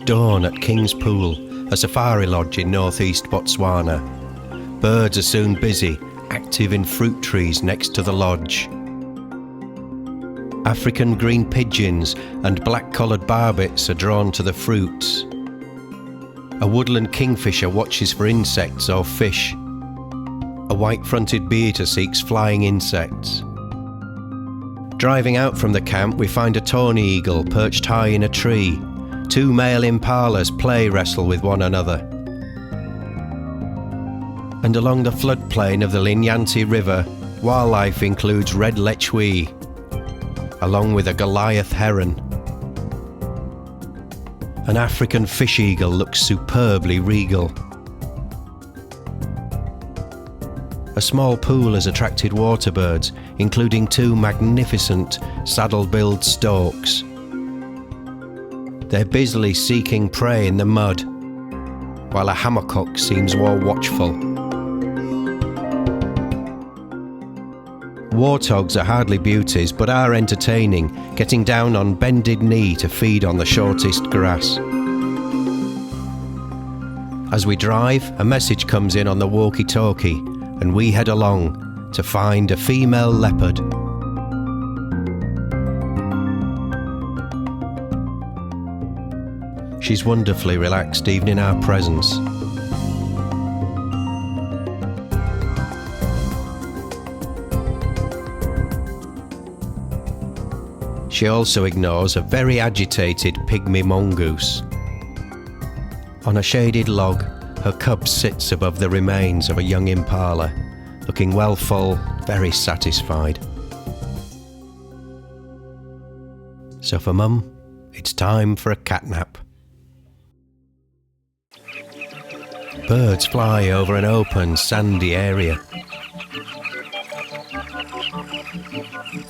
dawn at King's Pool, a safari lodge in northeast Botswana. Birds are soon busy, active in fruit trees next to the lodge. African green pigeons and black-collared barbets are drawn to the fruits. A woodland kingfisher watches for insects or fish. A white-fronted beater seeks flying insects. Driving out from the camp, we find a tawny eagle perched high in a tree. Two male impalas play wrestle with one another. And along the floodplain of the Linyanti River, wildlife includes red lechwe, along with a Goliath heron. An African fish eagle looks superbly regal. A small pool has attracted waterbirds, including two magnificent saddle-billed storks. They're busily seeking prey in the mud, while a hammercock seems more watchful. Warthogs are hardly beauties, but are entertaining, getting down on bended knee to feed on the shortest grass. As we drive, a message comes in on the walkie-talkie, and we head along to find a female leopard. She's wonderfully relaxed even in our presence. She also ignores a very agitated pygmy mongoose. On a shaded log, her cub sits above the remains of a young impala, looking well full, very satisfied. So for Mum, it's time for a catnap. Birds fly over an open, sandy area.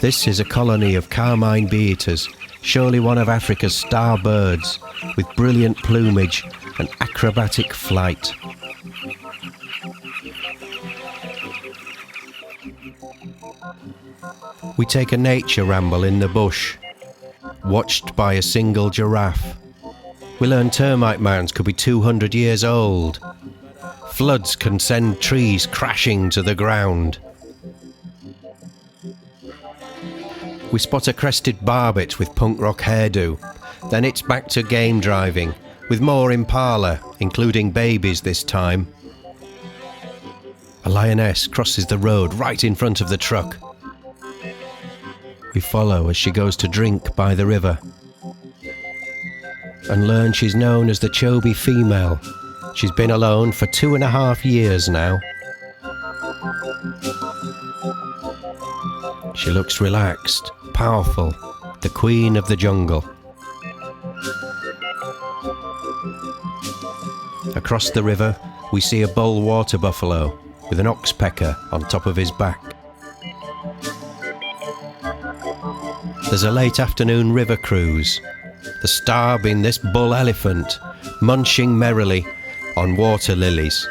This is a colony of carmine beaters, surely one of Africa's star birds, with brilliant plumage and acrobatic flight. We take a nature ramble in the bush, watched by a single giraffe. We learn termite mounds could be 200 years old. Floods can send trees crashing to the ground. We spot a crested barbet with punk rock hairdo. Then it's back to game driving, with more impala, including babies this time. A lioness crosses the road right in front of the truck. We follow as she goes to drink by the river, and learn she's known as the Chobe female. She's been alone for 2.5 years now. She looks relaxed, powerful, the queen of the jungle. Across the river, we see a bull water buffalo with an oxpecker on top of his back. There's a late afternoon river cruise, the star being this bull elephant munching merrily on water lilies.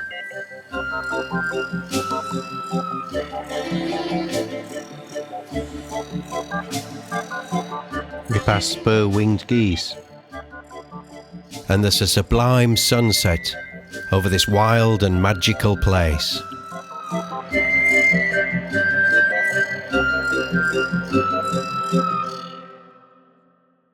We pass spur-winged geese, and there's a sublime sunset over this wild and magical place.